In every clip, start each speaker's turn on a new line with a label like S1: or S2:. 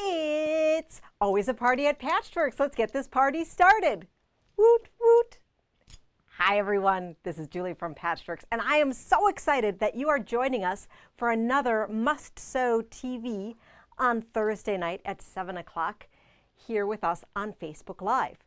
S1: It's always a party at Patchworks. Let's get this party started. Woot, woot. Hi, everyone. This is Julie from Patchworks, and I am so excited that you are joining us for another Must Sew TV on Thursday night at 7 o'clock here with us on Facebook Live.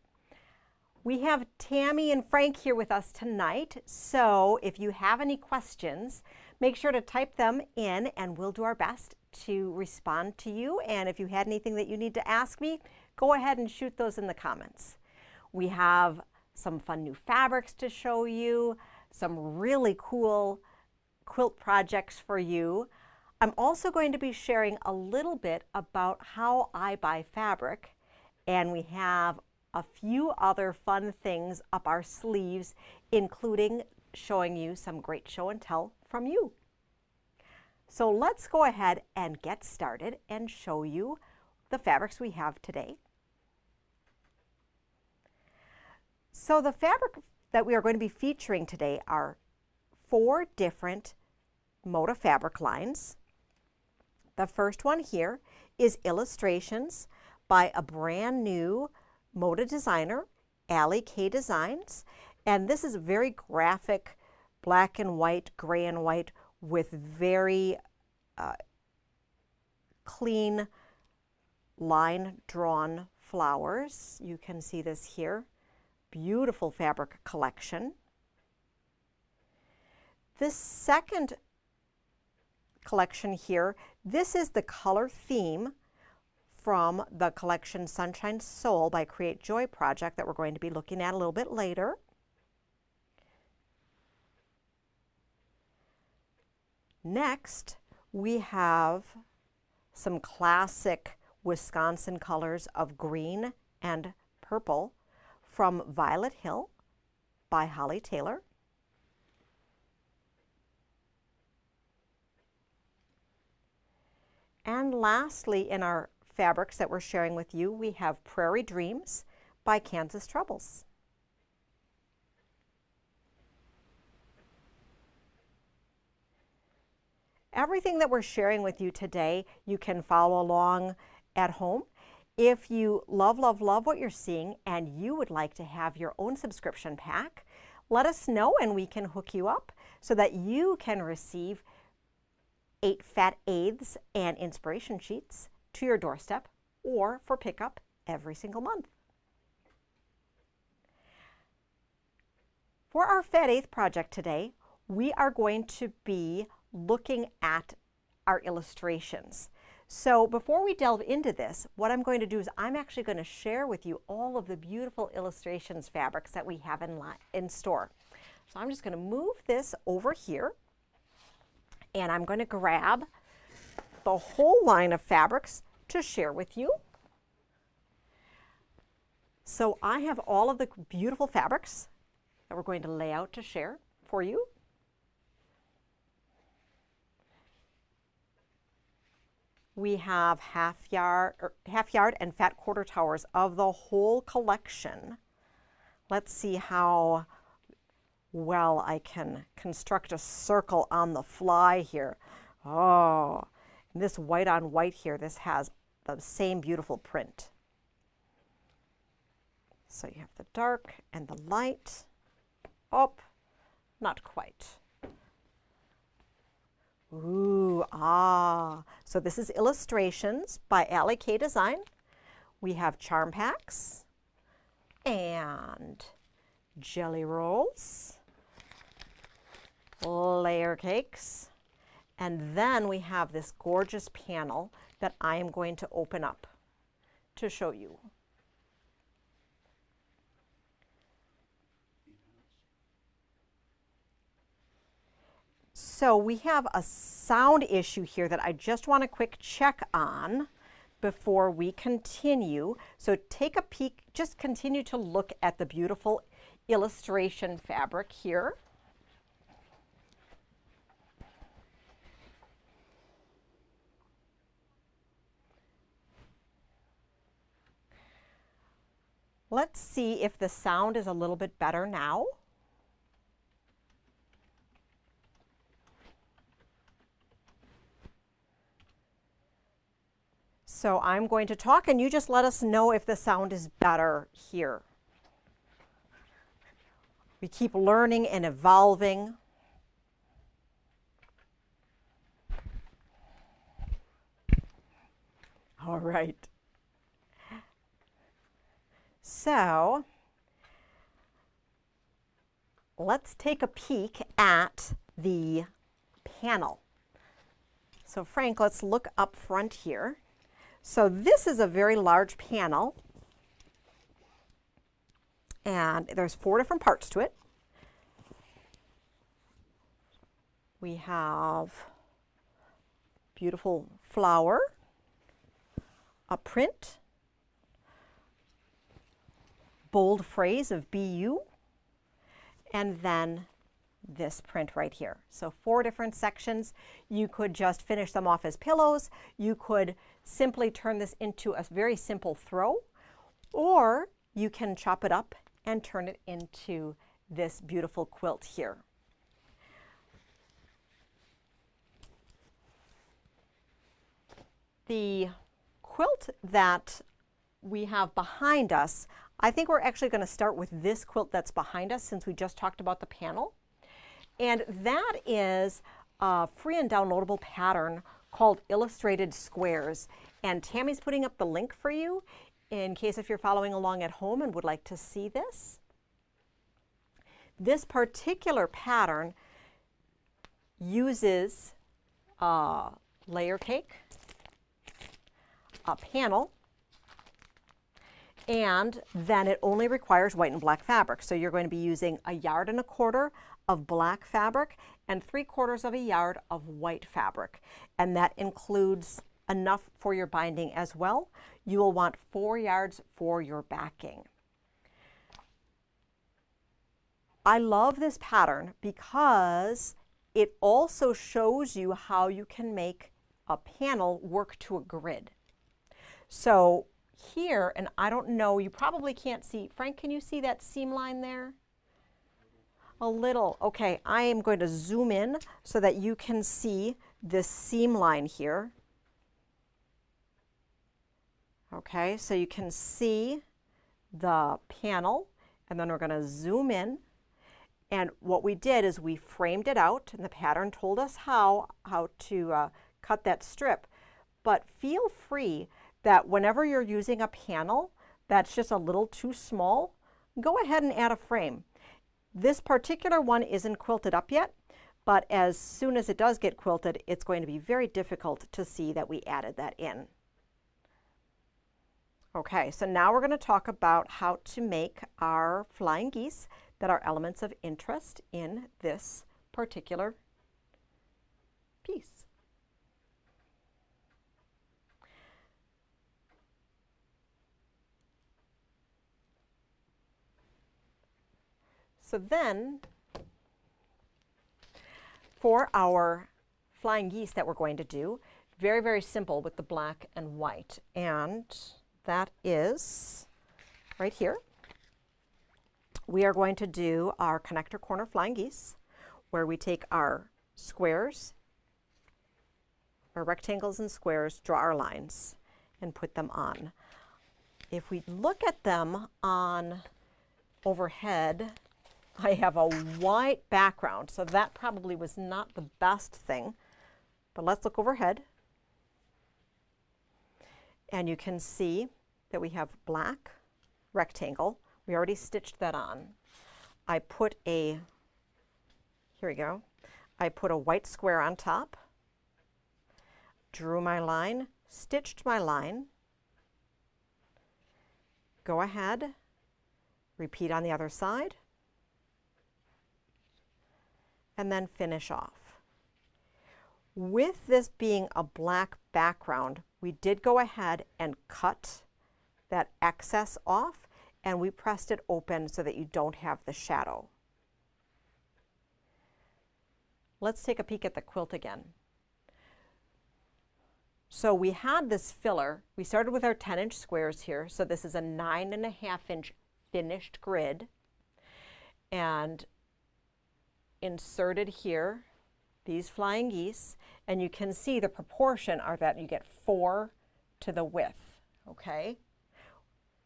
S1: We have Tammy and Frank here with us tonight, so if you have any questions, make sure to type them in and we'll do our best to respond to you. And if you had anything that you need to ask me, go ahead and shoot those in the comments. We have some fun new fabrics to show you, some really cool quilt projects for you. I'm also going to be sharing a little bit about how I buy fabric, and we have a few other fun things up our sleeves, including showing you some great show and tell from you. So let's go ahead and get started and show you the fabrics we have today. So the fabric that we are going to be featuring today are 4 different Moda fabric lines. The first one here is illustrations by a brand new Moda designer, Alli K Designs, and this is a very graphic black and white, gray and white with very clean line drawn flowers. You can see this here. Beautiful fabric collection. This second collection here, this is the color theme from the collection Sunshine Soul by Create Joy project that we're going to be looking at a little bit later. Next, we have some classic Wisconsin colors of green and purple from Violet Hill by Holly Taylor. And lastly, in our fabrics that we're sharing with you, we have Prairie Dreams by Kansas Troubles. Everything that we're sharing with you today, you can follow along at home. If you love what you're seeing and you would like to have your own subscription pack, let us know and we can hook you up so that you can receive 8 fat aids and inspiration sheets to your doorstep or for pickup every single month. For our Fat Eighth project today, we are going to be looking at our illustrations. So before we delve into this, what I'm going to do is I'm actually going to share with you all of the beautiful illustrations fabrics that we have in store. So I'm just going to move this over here and I'm going to grab the whole line of fabrics to share with you. So I have all of the beautiful fabrics that we're going to lay out to share for you. We have half yard and fat quarter towers of the whole collection. Let's see how well I can construct a circle on the fly here. Oh, this white on white here, this has the same beautiful print. So you have the dark and the light. Oh, not quite. Ooh, so this is illustrations by Alli K Design. We have charm packs and jelly rolls, layer cakes, and then we have this gorgeous panel that I am going to open up to show you. So we have a sound issue here that I just want a quick check on before we continue. So take a peek, just continue to look at the beautiful illustration fabric here. Let's see if the sound is a little bit better now. So I'm going to talk and you just let us know if the sound is better here. We keep learning and evolving. All right. So let's take a peek at the panel. So Frank, let's look up front here. So this is a very large panel, and there's 4 different parts to it. We have beautiful flower, a print, bold phrase of BU, and then this print right here. So 4 different sections. You could just finish them off as pillows. You could simply turn this into a very simple throw, or you can chop it up and turn it into this beautiful quilt here. The quilt that we have behind us, I think we're actually going to start with this quilt that's behind us since we just talked about the panel. And that is a free and downloadable pattern called Illustrated Squares. And Tammy's putting up the link for you in case if you're following along at home and would like to see this. This particular pattern uses layer cake, a panel, and then it only requires white and black fabric. So you're going to be using 1.25 yards of black fabric and 3/4 yards of white fabric. And that includes enough for your binding as well. You will want 4 yards for your backing. I love this pattern because it also shows you how you can make a panel work to a grid. So here, and I don't know, you probably can't see, Frank, can you see that seam line there? A little. Okay, I am going to zoom in so that you can see this seam line here. Okay, so you can see the panel, and then we're going to zoom in. And what we did is we framed it out, and the pattern told us how to cut that strip. But feel free that whenever you're using a panel that's just a little too small, go ahead and add a frame. This particular one isn't quilted up yet, but as soon as it does get quilted, it's going to be very difficult to see that we added that in. Okay, so now we're going to talk about how to make our flying geese that are elements of interest in this particular piece. So then, for our flying geese that we're going to do, very, very simple with the black and white. And that is right here. We are going to do our connector corner flying geese, where we take our squares, our rectangles and squares, draw our lines, and put them on. If we look at them on overhead, I have a white background, so that probably was not the best thing. But let's look overhead. And you can see that we have black rectangle. We already stitched that on. I put a, here we go, I put a white square on top, drew my line, stitched my line. Go ahead, repeat on the other side, and then finish off. With this being a black background, we did go ahead and cut that excess off, and we pressed it open so that you don't have the shadow. Let's take a peek at the quilt again. So we had this filler. We started with our 10-inch squares here. So this is a 9.5-inch finished grid. And inserted here these flying geese. And you can see the proportion are that you get 4 to the width, okay?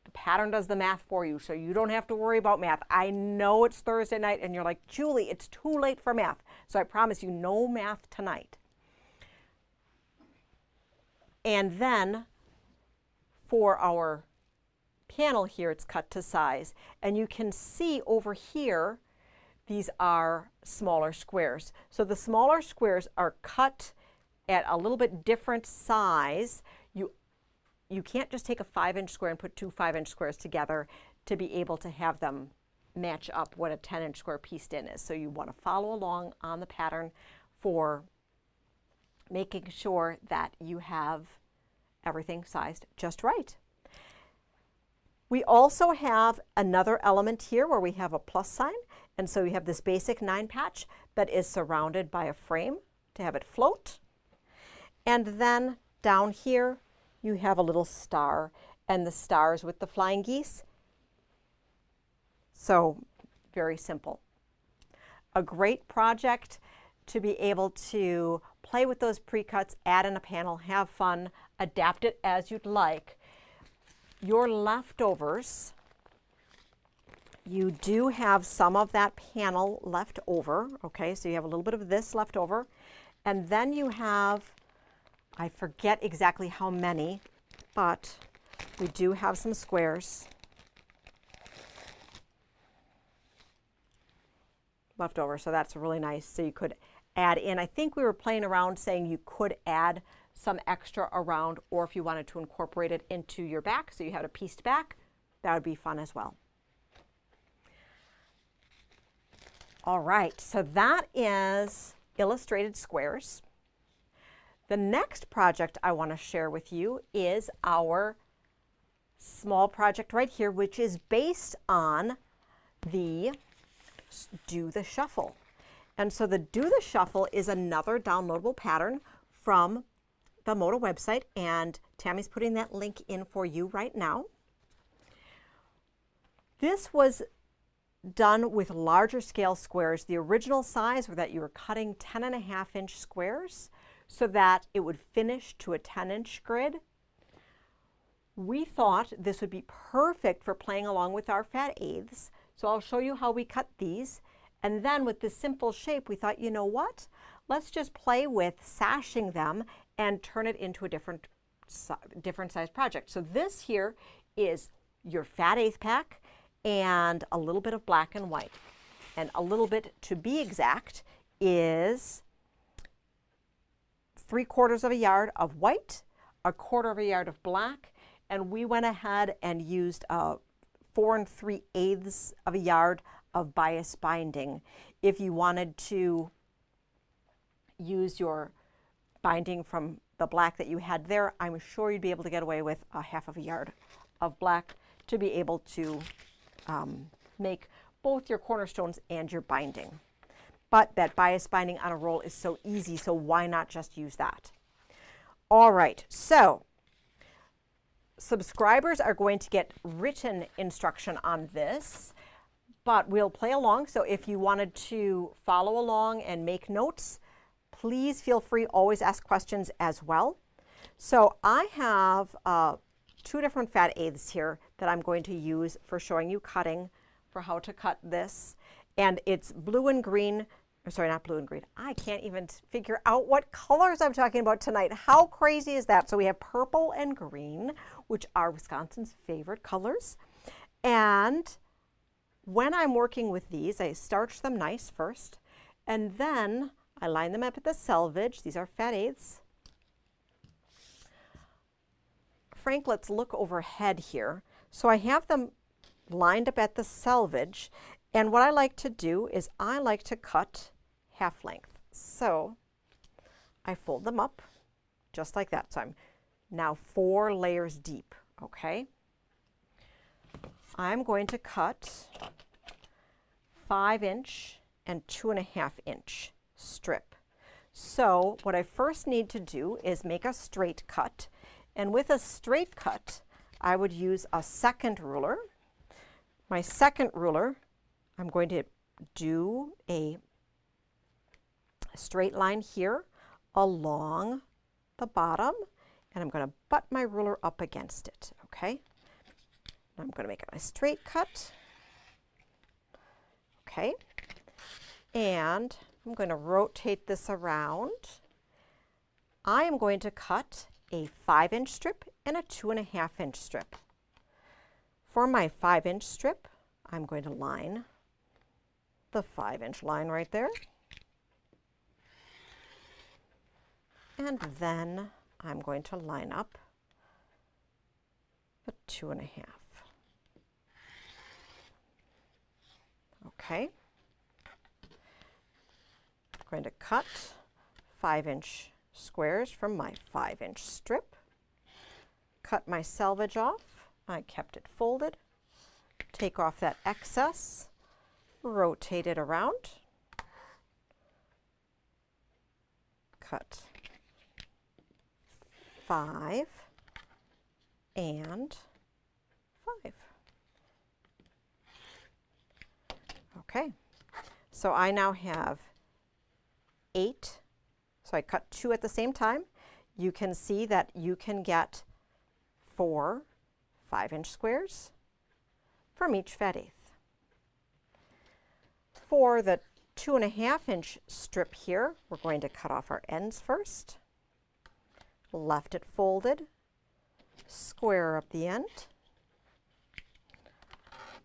S1: The pattern does the math for you, so you don't have to worry about math. I know it's Thursday night and you're like, Julie, it's too late for math. So I promise you no math tonight. And then for our panel here, it's cut to size. And you can see over here, these are smaller squares. So the smaller squares are cut at a little bit different size. You can't just take a 5-inch square and put two 5-inch squares together to be able to have them match up what a 10-inch square pieced in is. So you want to follow along on the pattern for making sure that you have everything sized just right. We also have another element here where we have a plus sign. And so you have this basic 9 patch that is surrounded by a frame to have it float. And then down here, you have a little star, and the stars with the flying geese. So very simple. A great project to be able to play with those pre-cuts, add in a panel, have fun, adapt it as you'd like. Your leftovers, you do have some of that panel left over, okay? So you have a little bit of this left over, and then you have, I forget exactly how many, but we do have some squares left over, so that's really nice. So you could add in, I think we were playing around saying you could add some extra around, or if you wanted to incorporate it into your back, so you had a pieced back, that would be fun as well. All right, so that is illustrated squares. The next project I want to share with you is our small project right here, which is based on the Do the Shuffle. And so the Do the Shuffle is another downloadable pattern from the Moda website, and Tammy's putting that link in for you right now. This was done with larger scale squares. The original size were that you were cutting 10.5-inch squares so that it would finish to a 10-inch grid. We thought this would be perfect for playing along with our fat eighths. So I'll show you how we cut these. And then with this simple shape, we thought, you know what? Let's just play with sashing them and turn it into a different size project. So this here is your fat eighth pack and a little bit of black and white. And a little bit, to be exact, is 3/4 of a yard of white, 1/4 of a yard of black, and we went ahead and used 4 3/8 of a yard of bias binding. If you wanted to use your binding from the black that you had there, I'm sure you'd be able to get away with 1/2 of a yard of black to be able to make both your cornerstones and your binding. But that bias binding on a roll is so easy, so why not just use that? All right, so subscribers are going to get written instruction on this, but we'll play along. So if you wanted to follow along and make notes, please feel free, always ask questions as well. So I have 2 different fat eighths here that I'm going to use for showing you cutting, for how to cut this. And it's blue and green, or sorry, not blue and green. I can't even figure out what colors I'm talking about tonight. How crazy is that? So we have purple and green, which are Wisconsin's favorite colors. And when I'm working with these, I starch them nice first, and then I line them up at the selvage. These are fat eighths. Frank, let's look overhead here. So I have them lined up at the selvage, and what I like to do is I like to cut half length. So I fold them up just like that. So I'm now 4 layers deep, okay? I'm going to cut 5-inch and 2.5-inch strip. So what I first need to do is make a straight cut, and with a straight cut I would use a second ruler. My second ruler, I'm going to do a straight line here along the bottom, and I'm going to butt my ruler up against it, okay? I'm going to make a straight cut, okay? And I'm going to rotate this around. I am going to cut a 5-inch strip and a 2.5-inch strip. For my 5-inch strip, I'm going to line the 5-inch line right there. And then I'm going to line up the 2.5. Okay. I'm going to cut 5-inch squares from my 5-inch strip. Cut my selvage off. I kept it folded. Take off that excess. Rotate it around. Cut 5 and 5. Okay, so I now have 8. So I cut 2 at the same time. You can see that you can get 4 5-inch squares from each fat-eighth. For the 2.5-inch strip here, we're going to cut off our ends first. Left it folded, square up the end,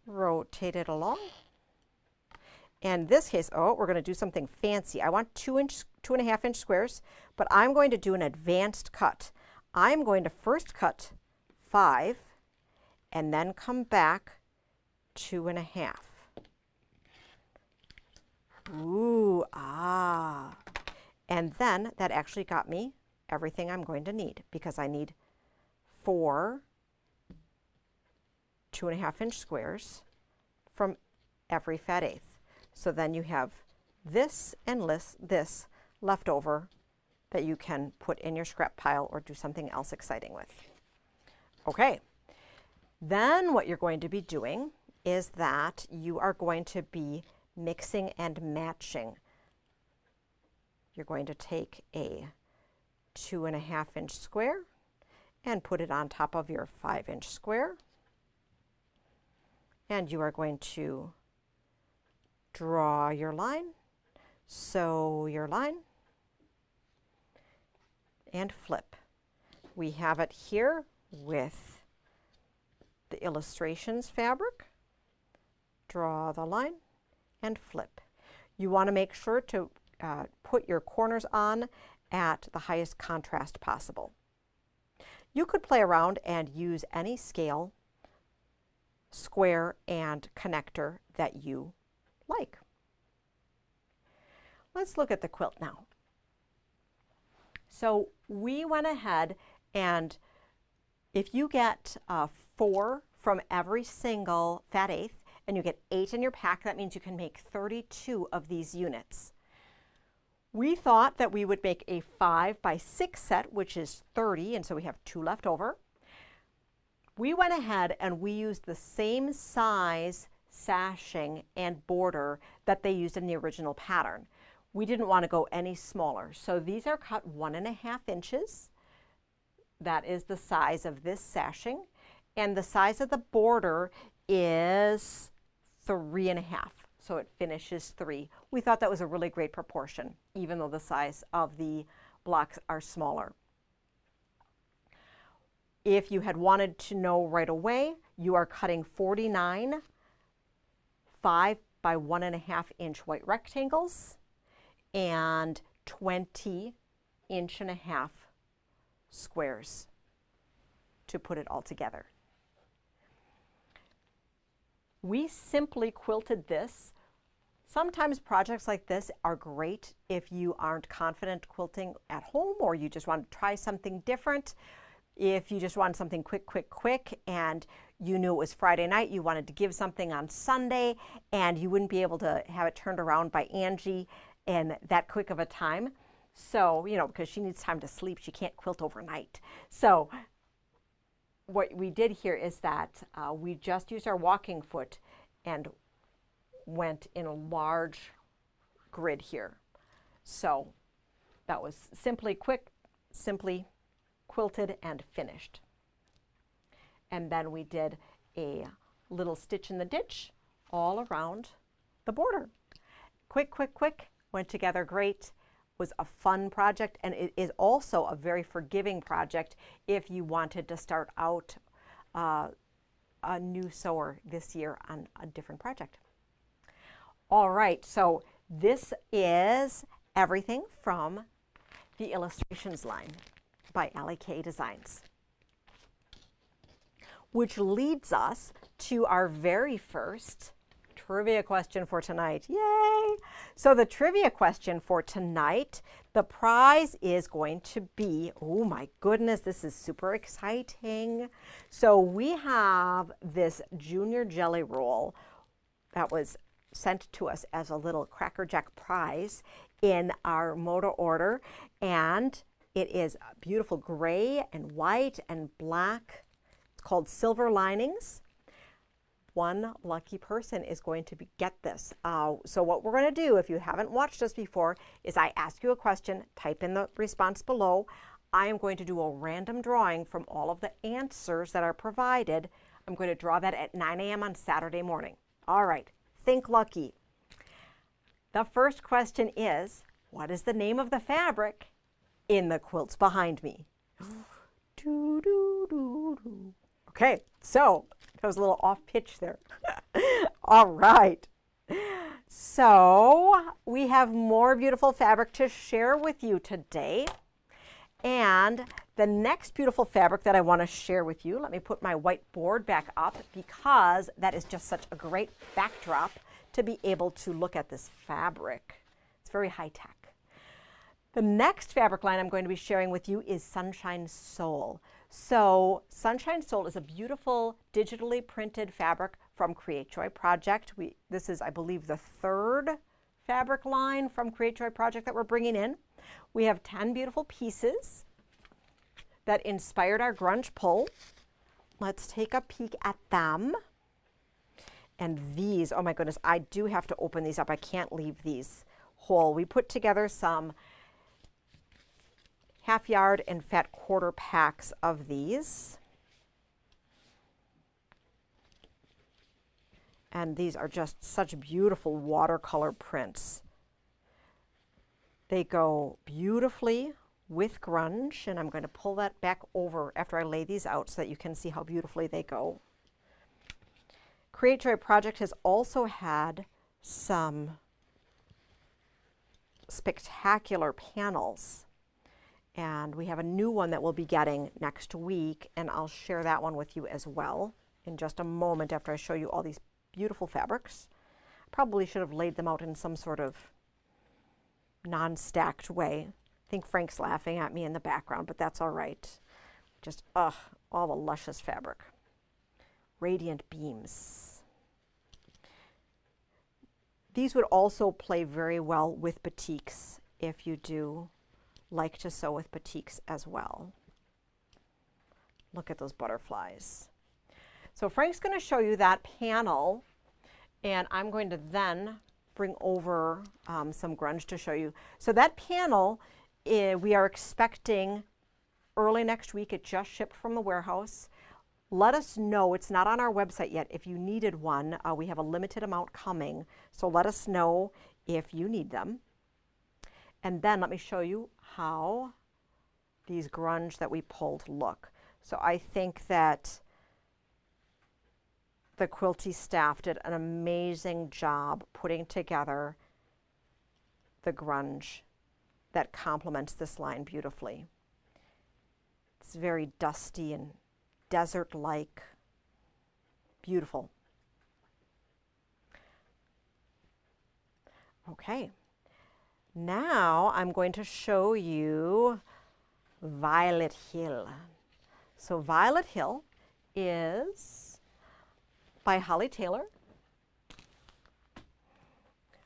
S1: rotate it along. And in this case, oh, we're going to do something fancy. I want 2.5-inch squares, but I'm going to do an advanced cut. I'm going to first cut 5 and then come back 2.5. Ooh, ah. And then that actually got me everything I'm going to need, because I need 4 2.5-inch squares from every fat-eighth. So then you have this and this left over that you can put in your scrap pile or do something else exciting with. Okay, then what you're going to be doing is that you are going to be mixing and matching. You're going to take a 2.5-inch square and put it on top of your 5-inch square. And you are going to draw your line, sew your line, and flip. We have it here with the illustrations fabric. Draw the line and flip. You want to make sure to put your corners on at the highest contrast possible. You could play around and use any scale, square, and connector that you like. Let's look at the quilt now. So we went ahead, and if you get 4 from every single fat-eighth and you get 8 in your pack, that means you can make 32 of these units. We thought that we would make a 5 by 6 set, which is 30, and so we have 2 left over. We went ahead and we used the same size sashing and border that they used in the original pattern. We didn't want to go any smaller, so these are cut 1.5 inches. That is the size of this sashing, and the size of the border is 3.5. So it finishes 3. We thought that was a really great proportion, even though the size of the blocks are smaller. If you had wanted to know right away, you are cutting 49 5 by 1.5 inch white rectangles and 20 1.5 inch squares to put it all together. We simply quilted this. Sometimes projects like this are great if you aren't confident quilting at home, or you just want to try something different. If you just want something quick, and you knew it was Friday night, you wanted to give something on Sunday, and you wouldn't be able to have it turned around by Angie in that quick of a time. So, you know, because she needs time to sleep, she can't quilt overnight. So what we did here is that we just used our walking foot and went in a large grid here. So that was simply quick, simply quilted and finished. And then we did a little stitch in the ditch all around the border. Quick, quick, quick, went together great. Was a fun project, and it is also a very forgiving project if you wanted to start out a new sewer this year on a different project. All right, so this is everything from the illustrations line by Alli K Designs, which leads us to our very first trivia question for tonight. Yay! So the trivia question for tonight, the prize is going to be, oh my goodness, this is super exciting. So we have this junior jelly roll that was sent to us as a little Cracker Jack prize in our Moda order, and it is beautiful gray and white and black. It's called Silver Linings. One lucky person is going to get this. So what we're going to do, if you haven't watched us before, is I ask you a question, type in the response below. I am going to do a random drawing from all of the answers that are provided. I'm going to draw that at 9 a.m. on Saturday morning. All right, think lucky. The first question is, what is the name of the fabric in the quilts behind me? Okay, so that was a little off pitch there. All right. So we have more beautiful fabric to share with you today. And the next beautiful fabric that I want to share with you, let me put my white board back up because that is just such a great backdrop to be able to look at this fabric. It's very high tech. The next fabric line I'm going to be sharing with you is Sunshine Soul. So Sunshine Soul is a beautiful digitally printed fabric from Create Joy Project. This is, I believe, the third fabric line from Create Joy Project that we're bringing in. We have 10 beautiful pieces that inspired our grunge pull. Let's take a peek at them. And these, oh my goodness, I do have to open these up. I can't leave these whole. We put together some half yard and fat quarter packs of these. And these are just such beautiful watercolor prints. They go beautifully with grunge, and I'm going to pull that back over after I lay these out so that you can see how beautifully they go. Create Joy Project has also had some spectacular panels, and we have a new one that we'll be getting next week, and I'll share that one with you as well in just a moment after I show you all these beautiful fabrics. Probably should have laid them out in some sort of non-stacked way. I think Frank's laughing at me in the background, but that's all right. Just, all the luscious fabric. Radiant beams. These would also play very well with batiks if you do like to sew with batiks as well. Look at those butterflies. So Frank's going to show you that panel, and I'm going to then bring over some grunge to show you. So that panel, we are expecting early next week. It just shipped from the warehouse. Let us know, it's not on our website yet, if you needed one. We have a limited amount coming, so let us know if you need them. And then let me show you how these grunge that we pulled look. So I think that the Quilty staff did an amazing job putting together the grunge that complements this line beautifully. It's very dusty and desert-like. Beautiful. Okay. Now I'm going to show you Violet Hill. So Violet Hill is by Holly Taylor.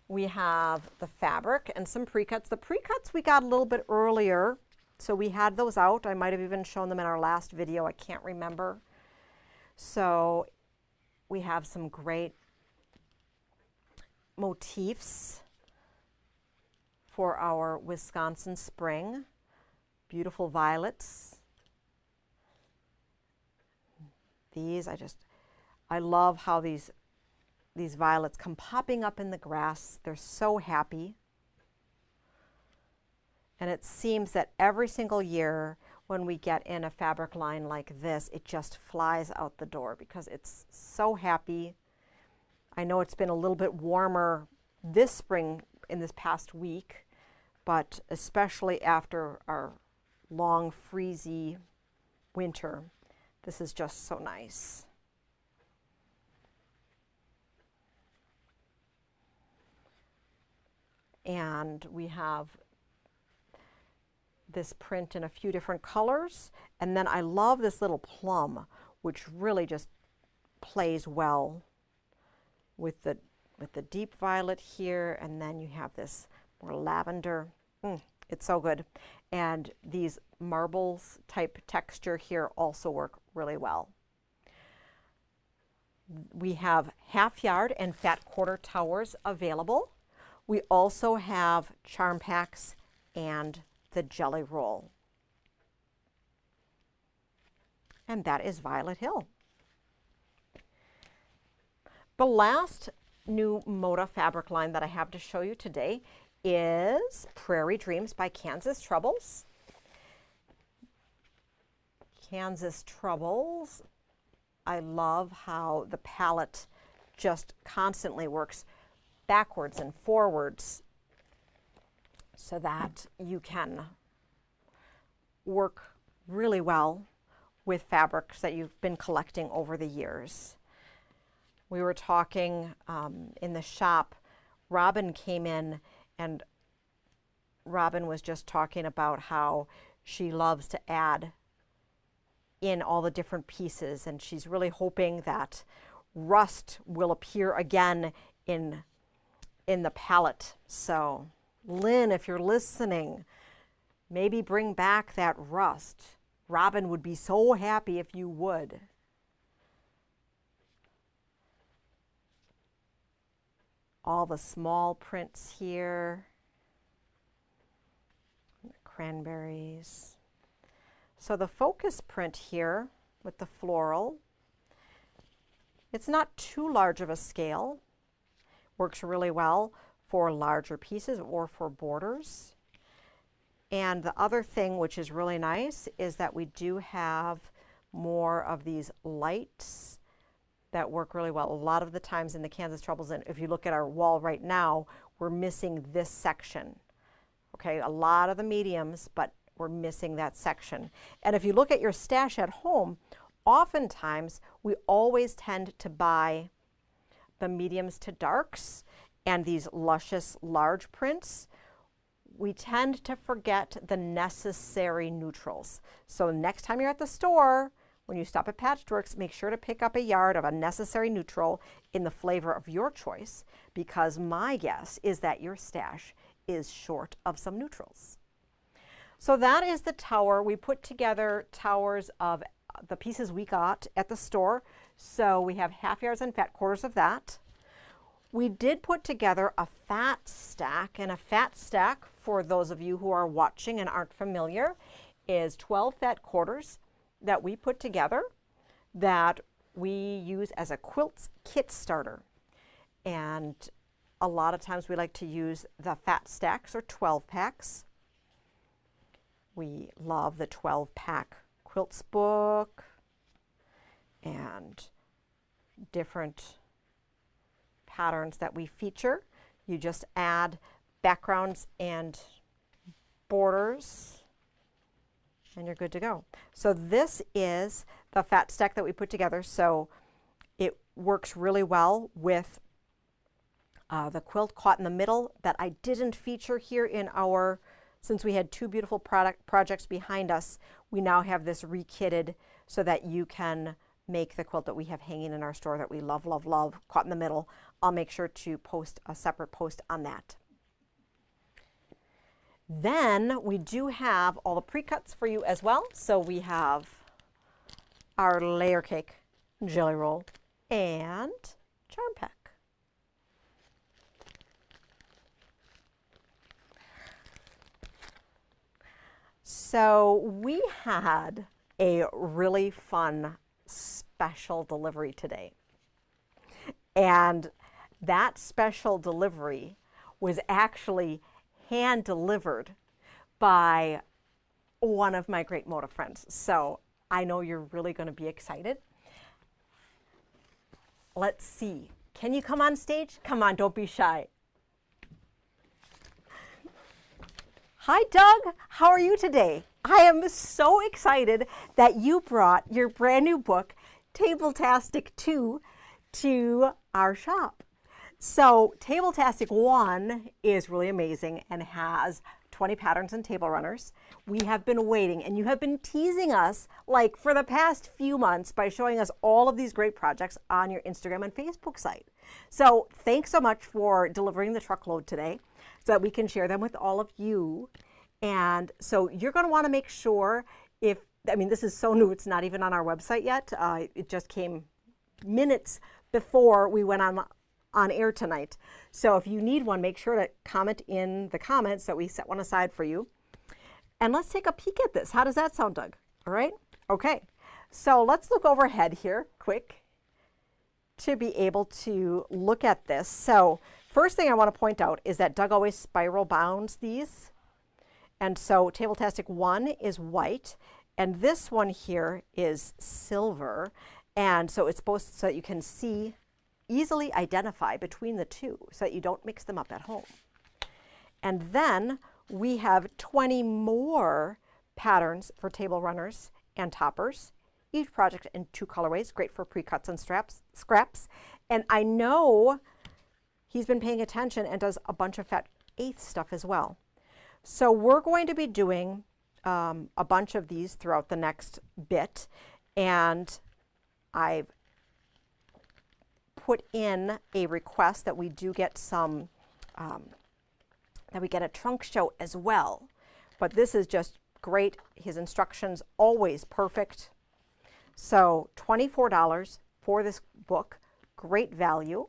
S1: We have the fabric and some pre-cuts. The pre-cuts we got a little bit earlier, so we had those out. I might have even shown them in our last video. I can't remember. So we have some great motifs for our Wisconsin spring. Beautiful violets These, I love how these violets come popping up in the grass. They're so happy. And it seems that every single year when we get in a fabric line like this, it just flies out the door because it's so happy. I know it's been a little bit warmer this spring in this past week, but especially after our long freezy winter, this is just so nice. And we have this print in a few different colors. And then I love this little plum, which really just plays well with the deep violet here. And then you have this more lavender. It's so good. And these marbles type texture here also work really well. We have half yard and fat quarter towers available. We also have charm packs and the jelly roll. And that is Violet Hill. The last new Moda fabric line that I have to show you today is Prairie Dreams by Kansas Troubles. Kansas Troubles, I love how the palette just constantly works backwards and forwards so that you can work really well with fabrics that you've been collecting over the years. We were talking in the shop, Robin came in and Robin was just talking about how she loves to add in all the different pieces, and she's really hoping that rust will appear again in the palette. So Lynn, if you're listening, maybe bring back that rust. Robin would be so happy if you would. All the small prints here. Cranberries. So the focus print here with the floral, it's not too large of a scale. Works really well for larger pieces or for borders. And the other thing which is really nice is that we do have more of these lights that work really well. A lot of the times in the Kansas Troubles, and if you look at our wall right now, we're missing this section. Okay, a lot of the mediums, but we're missing that section. And if you look at your stash at home, oftentimes we always tend to buy the mediums to darks and these luscious large prints. We tend to forget the necessary neutrals. So next time you're at the store, when you stop at Patchworks, make sure to pick up a yard of a necessary neutral in the flavor of your choice, because my guess is that your stash is short of some neutrals. So that is the tower. We put together towers of the pieces we got at the store. So we have half yards and fat quarters of that. We did put together a fat stack, and a fat stack, for those of you who are watching and aren't familiar, is 12 fat quarters that we put together that we use as a quilts kit starter. And a lot of times we like to use the fat stacks or 12 packs. We love the 12-pack quilts book and different patterns that we feature. You just add backgrounds and borders and you're good to go. So this is the fat stack that we put together. So it works really well with the quilt caught in the middle that I didn't feature here in our, since we had two beautiful projects behind us, we now have this rekitted so that you can make the quilt that we have hanging in our store that we love, love, love, caught in the middle. I'll make sure to post a separate post on that. Then we do have all the pre-cuts for you as well. So we have our layer cake jelly roll and charm pack. So we had a really fun special delivery today. And that special delivery was actually hand delivered by one of my great Moda friends. So I know you're really going to be excited. Let's see. Can you come on stage? Come on, don't be shy. Hi, Doug. How are you today? I am so excited that you brought your brand new book, Tabletastic 2, to our shop. So Tabletastic 1 is really amazing and has 20 patterns and table runners. We have been waiting, and you have been teasing us like for the past few months by showing us all of these great projects on your Instagram and Facebook site. So thanks so much for delivering the truckload today so that we can share them with all of you. And so you're going to want to make sure this is so new, it's not even on our website yet. It just came minutes before we went on air tonight. So if you need one, make sure to comment in the comments that we set one aside for you. And let's take a peek at this. How does that sound, Doug? All right? Okay. So let's look overhead here quick to be able to look at this. So first thing I want to point out is that Doug always spiral bounds these. And so Tabletastic 1 is white, and this one here is silver. And so it's supposed so that you can easily identify between the two so that you don't mix them up at home. And then we have 20 more patterns for table runners and toppers. Each project in 2 colorways, great for pre-cuts and scraps. And I know he's been paying attention and does a bunch of fat eighth stuff as well. So we're going to be doing a bunch of these throughout the next bit, and I've put in a request that we do get some, that we get a trunk show as well. But this is just great. His instructions always perfect. So $24 for this book, great value.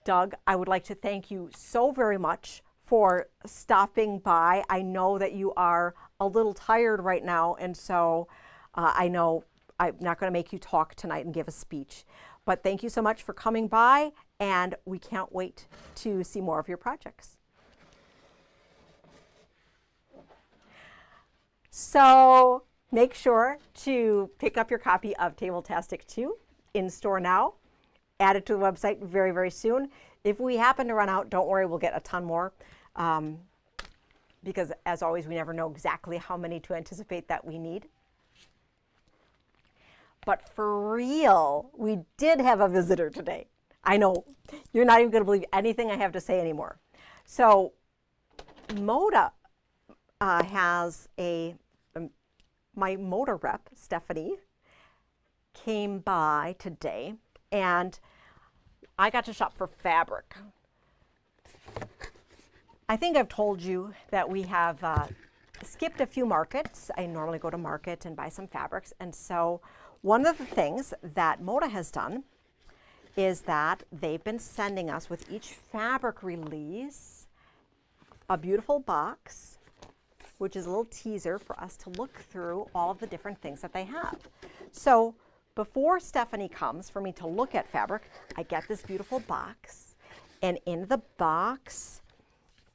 S1: Doug, I would like to thank you so very much for stopping by. I know that you are a little tired right now, and so I know I'm not going to make you talk tonight and give a speech, but thank you so much for coming by, and we can't wait to see more of your projects. So make sure to pick up your copy of Tabletastic 2 in store now. Add it to the website very, very soon. If we happen to run out, don't worry, we'll get a ton more. Because as always, we never know exactly how many to anticipate that we need. But for real, we did have a visitor today. I know, you're not even going to believe anything I have to say anymore. So Moda has my Moda rep, Stephanie, came by today, and I got to shop for fabric. I think I've told you that we have skipped a few markets. I normally go to market and buy some fabrics. And so one of the things that Moda has done is that they've been sending us with each fabric release a beautiful box, which is a little teaser for us to look through all of the different things that they have. So before Stephanie comes for me to look at fabric, I get this beautiful box. And in the box,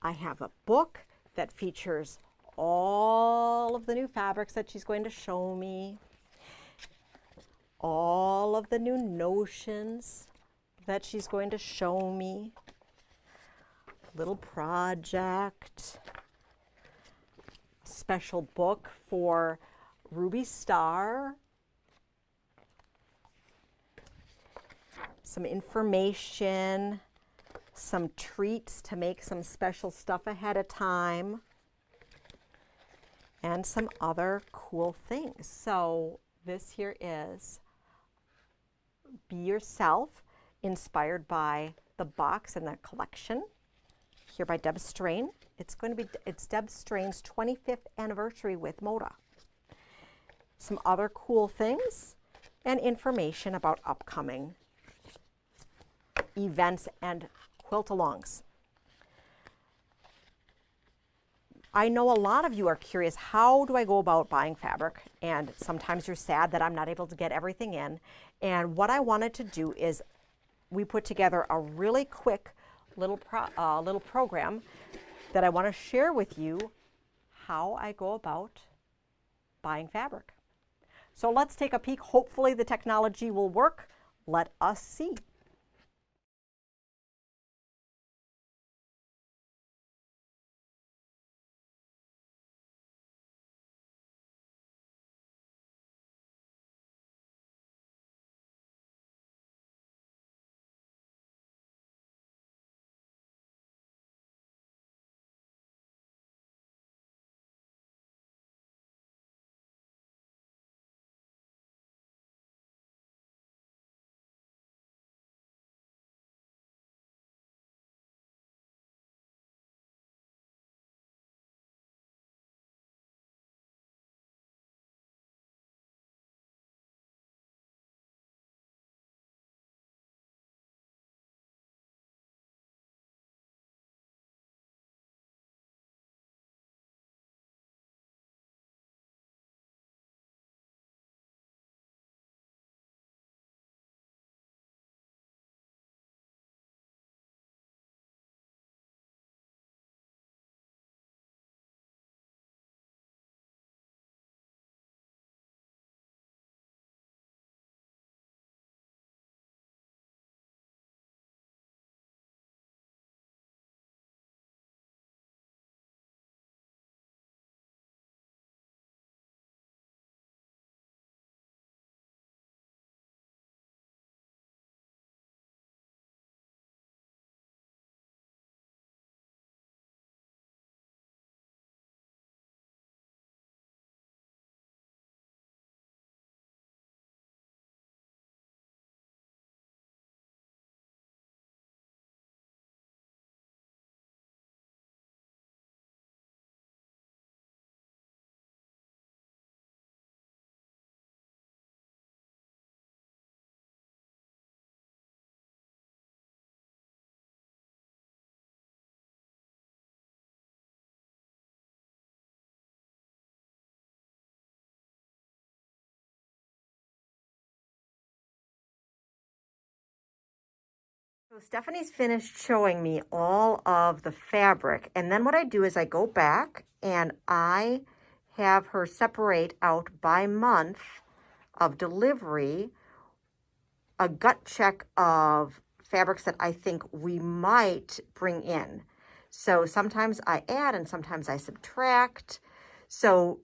S1: I have a book that features all of the new fabrics that she's going to show me, all of the new notions that she's going to show me, little project, special book for Ruby Star, some information, some treats to make some special stuff ahead of time, and some other cool things. So this here is Be Yourself, inspired by the box and the collection here by Deb Strain. It's Deb Strain's 25th anniversary with Moda. Some other cool things and information about upcoming events and quilt-alongs. I know a lot of you are curious, how do I go about buying fabric? And sometimes you're sad that I'm not able to get everything in. And what I wanted to do is we put together a really quick little program that I want to share with you how I go about buying fabric. So let's take a peek. Hopefully the technology will work. Let us see. So Stephanie's finished showing me all of the fabric, and then what I do is I go back and I have her separate out by month of delivery a gut check of fabrics that I think we might bring in. So sometimes I add and sometimes I subtract. So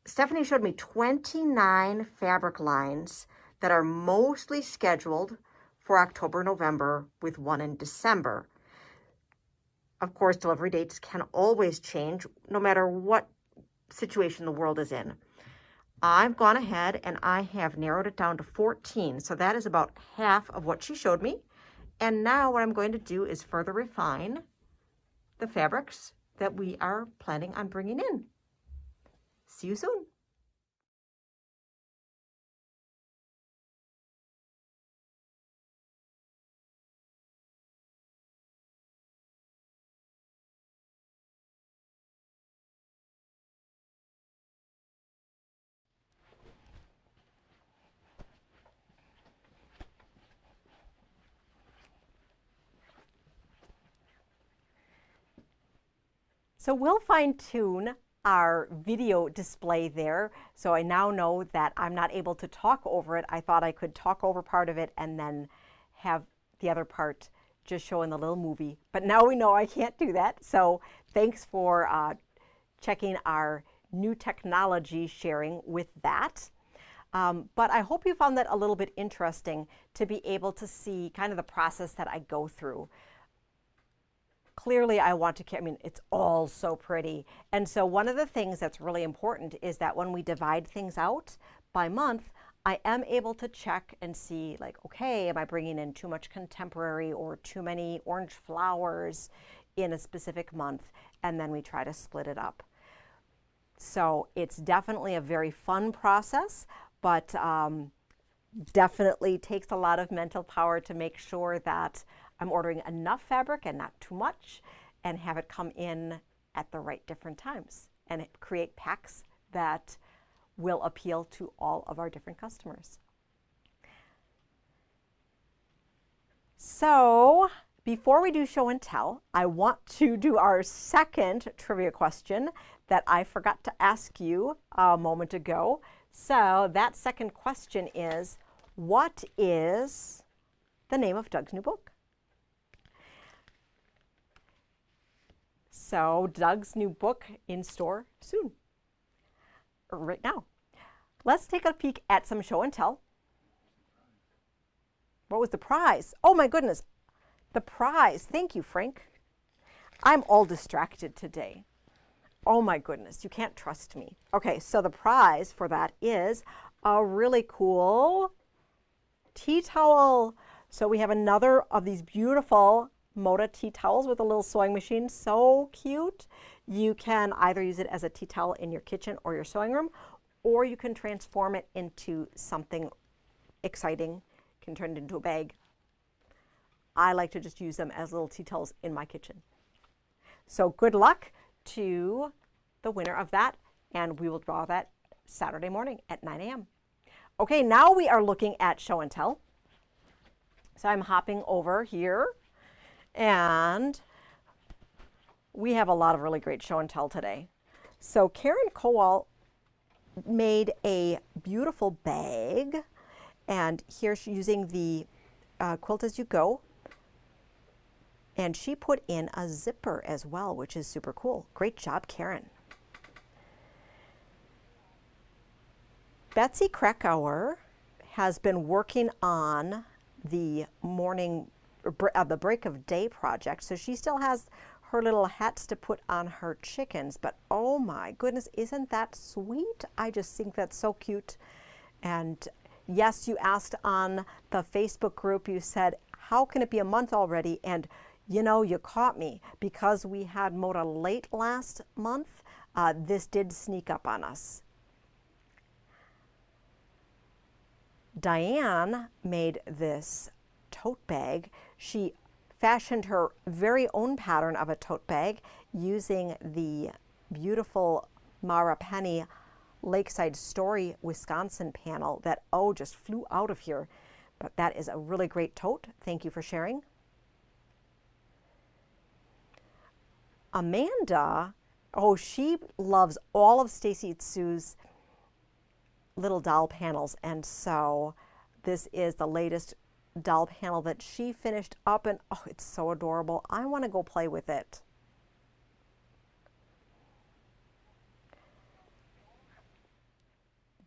S1: Stephanie showed me 29 fabric lines that are mostly scheduled for October, November, with one in December. Of course, delivery dates can always change no matter what situation the world is in. I've gone ahead and I have narrowed it down to 14. So that is about half of what she showed me. And now what I'm going to do is further refine the fabrics that we are planning on bringing in. See you soon. So we'll fine tune our video display there. So I now know that I'm not able to talk over it. I thought I could talk over part of it and then have the other part just showing the little movie. But now we know I can't do that. So thanks for checking our new technology sharing with that. But I hope you found that a little bit interesting to be able to see kind of the process that I go through. Clearly I want to, I mean, it's all so pretty. And so one of the things that's really important is that when we divide things out by month, I am able to check and see like, okay, am I bringing in too much contemporary or too many orange flowers in a specific month? And then we try to split it up. So it's definitely a very fun process, but definitely takes a lot of mental power to make sure that I'm ordering enough fabric and not too much, and have it come in at the right different times and create packs that will appeal to all of our different customers. So before we do show and tell, I want to do our second trivia question that I forgot to ask you a moment ago. So that second question is, what is the name of Doug's new book? So Doug's new book in store soon, or right now. Let's take a peek at some show and tell. What was the prize? Oh my goodness, the prize. Thank you, Frank. I'm all distracted today. Oh my goodness, you can't trust me. Okay, so the prize for that is a really cool tea towel. So we have another of these beautiful Moda tea towels with a little sewing machine. So cute. You can either use it as a tea towel in your kitchen or your sewing room, or you can transform it into something exciting. You can turn it into a bag. I like to just use them as little tea towels in my kitchen. So good luck to the winner of that, and we will draw that Saturday morning at 9 a.m. Okay, now we are looking at show and tell. So I'm hopping over here, and we have a lot of really great show and tell today. So Karen Kowal made a beautiful bag, and here she's using the Quilt As You Go, and she put in a zipper as well, which is super cool. Great job, Karen. Betsy Krakauer has been working on the the break of day project. So she still has her little hats to put on her chickens, but oh my goodness, isn't that sweet? I just think that's so cute. And yes, you asked on the Facebook group, you said, how can it be a month already? And you know, you caught me because we had Moda late last month. This did sneak up on us. Diane made this tote bag. She fashioned her very own pattern of a tote bag using the beautiful Mara Penny Lakeside Story Wisconsin panel that, oh, just flew out of here. But that is a really great tote. Thank you for sharing. Amanda, oh, she loves all of Stacy Sue's little doll panels, and so this is the latest doll panel that she finished up, and oh, it's so adorable. I want to go play with it.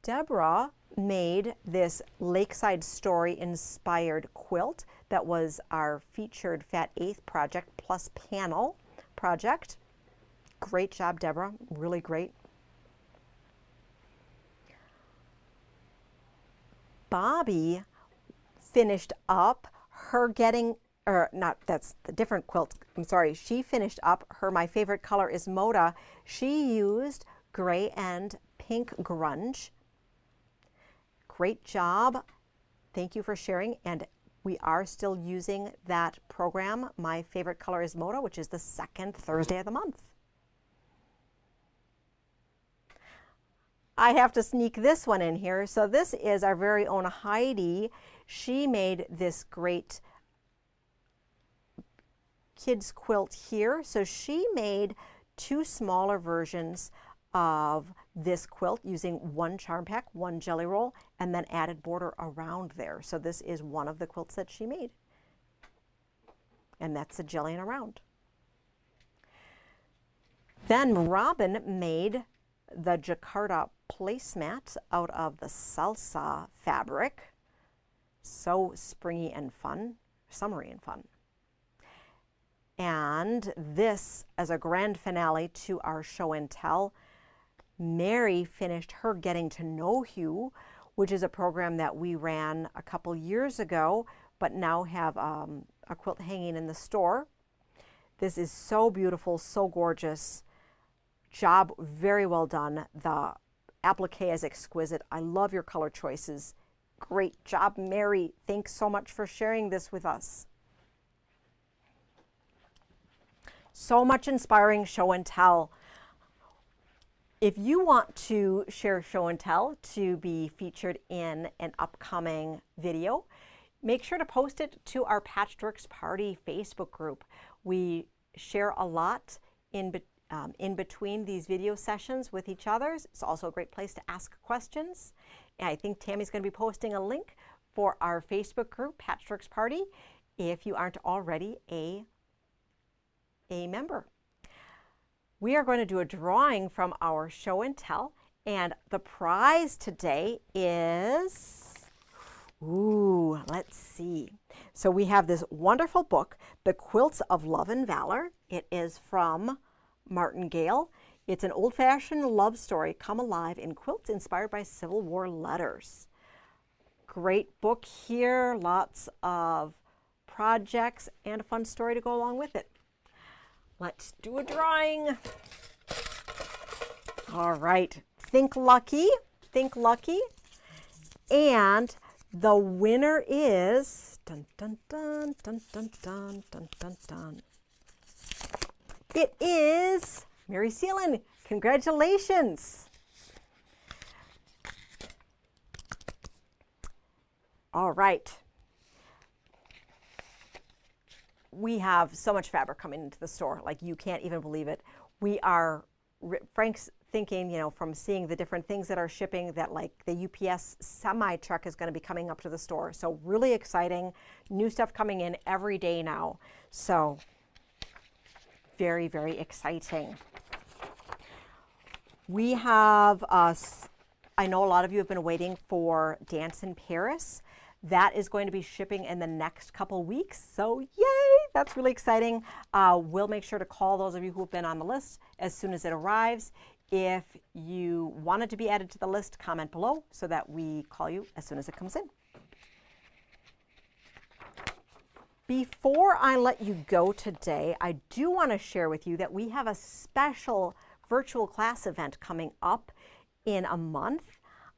S1: Deborah made this Lakeside Story inspired quilt that was our featured Fat Eighth project plus panel project. Great job, Deborah, really great. Bobby finished up her that's the different quilt. I'm sorry. She finished up her My Favorite Color is Moda. She used gray and pink grunge. Great job. Thank you for sharing. And we are still using that program, My Favorite Color is Moda, which is the second Thursday of the month. I have to sneak this one in here. So this is our very own Heidi. She made this great kids quilt here. So she made two smaller versions of this quilt using one charm pack, one jelly roll, and then added border around there. So this is one of the quilts that she made. And that's the jelly and around. Then Robin made the Jacquard placemat out of the salsa fabric. So springy and fun, summery and fun. And this, as a grand finale to our show and tell, Mary finished her Getting to Know You, which is a program that we ran a couple years ago, but now have a quilt hanging in the store. This is so beautiful, so gorgeous. Job very well done. The applique is exquisite. I love your color choices. Great job, Mary. Thanks so much for sharing this with us. So much inspiring show and tell. If you want to share show and tell to be featured in an upcoming video, make sure to post it to our Patchworks Party Facebook group. We share a lot in between these video sessions with each other. It's also a great place to ask questions. And I think Tammy's going to be posting a link for our Facebook group, Patchworks Party, if you aren't already a member. We are going to do a drawing from our show and tell, and the prize today is, let's see. So we have this wonderful book, The Quilts of Love and Valor. It is from Martingale. It's an old-fashioned love story come alive in quilts inspired by Civil War letters. Great book here, lots of projects and a fun story to go along with it. Let's do a drawing. All right, think lucky, think lucky. And the winner is, dun, dun, dun, dun, dun, dun, dun, dun, dun. It is Mary Seelan. Congratulations. All right. We have so much fabric coming into the store, like you can't even believe it. Frank's thinking, you know, from seeing the different things that are shipping, that like the UPS semi truck is going to be coming up to the store. So really exciting, new stuff coming in every day now. So very, very exciting. We have, I know a lot of you have been waiting for Dance in Paris. That is going to be shipping in the next couple weeks. So yay, that's really exciting. We'll make sure to call those of you who have been on the list as soon as it arrives. If you wanted to be added to the list, comment below so that we call you as soon as it comes in. Before I let you go today, I do want to share with you that we have a special virtual class event coming up in a month.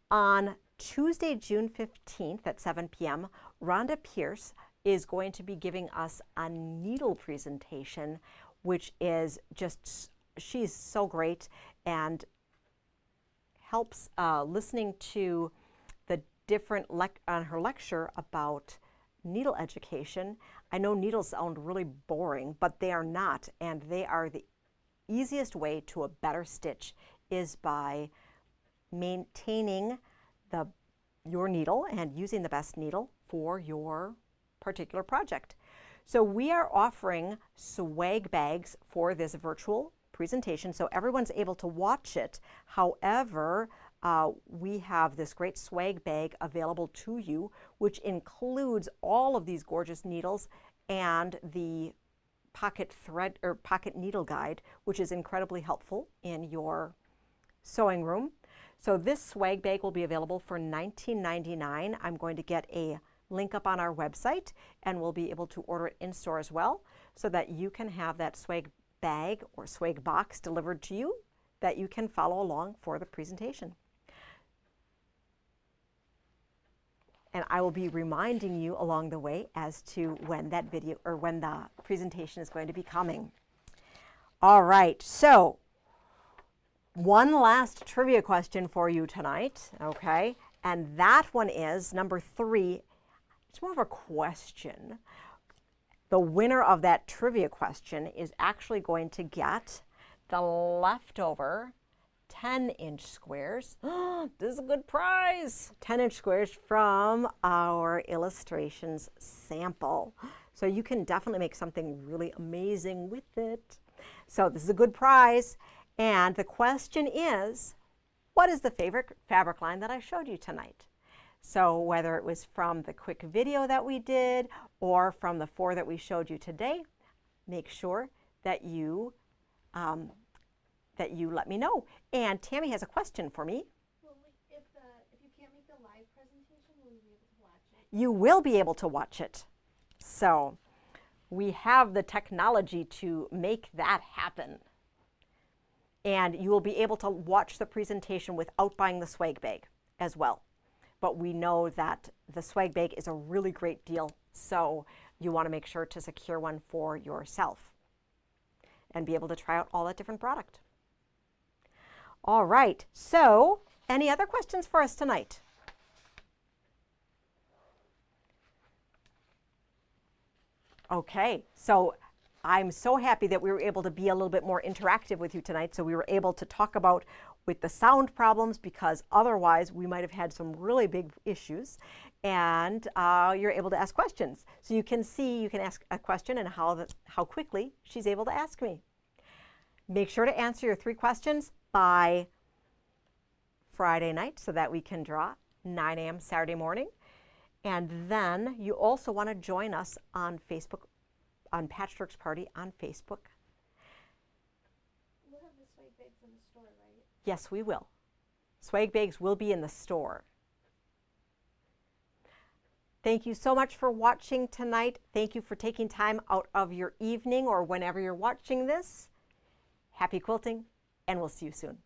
S1: On Tuesday, June 15th at 7 p.m., Rhonda Pierce is going to be giving us a needle presentation, which is just, she's so great and helps listening to the different on her lecture about needle education. I know needles sound really boring, but they are not, and they are the easiest way to a better stitch is by maintaining your needle and using the best needle for your particular project. So we are offering swag bags for this virtual presentation, so everyone's able to watch it. However, we have this great swag bag available to you, which includes all of these gorgeous needles and the pocket thread or pocket needle guide, which is incredibly helpful in your sewing room. So this swag bag will be available for $19.99. I'm going to get a link up on our website, and we'll be able to order it in store as well, so that you can have that swag bag or swag box delivered to you that you can follow along for the presentation. And I will be reminding you along the way as to when that video or when the presentation is going to be coming. All right, so one last trivia question for you tonight, okay? And that one is number 3. It's more of a question. The winner of that trivia question is actually going to get the leftover 10-inch squares. This is a good prize. 10-inch squares from our illustrations sample. So you can definitely make something really amazing with it. So this is a good prize. And the question is, what is the favorite fabric line that I showed you tonight? So whether it was from the quick video that we did or from the 4 that we showed you today, make sure that you let me know. And Tammy has a question for me.
S2: Well, if you can't make the live presentation, will you be able to watch it?
S1: You will be able to watch it. So we have the technology to make that happen. And you will be able to watch the presentation without buying the swag bag as well. But we know that the swag bag is a really great deal, so you want to make sure to secure one for yourself. and be able to try out all that different product. All right, so any other questions for us tonight? Okay, so I'm so happy that we were able to be a little bit more interactive with you tonight. So we were able to talk about with the sound problems, because otherwise we might have had some really big issues. And you're able to ask questions. So you can see, you can ask a question and how quickly she's able to ask me. Make sure to answer your 3 questions by Friday night so that we can draw 9 a.m. Saturday morning. And then you also want to join us on Facebook, on Patchworks Party on Facebook.
S2: We'll have the swag bags in the store, right?
S1: Yes, we will. Swag bags will be in the store. Thank you so much for watching tonight. Thank you for taking time out of your evening or whenever you're watching this. Happy quilting, and we'll see you soon.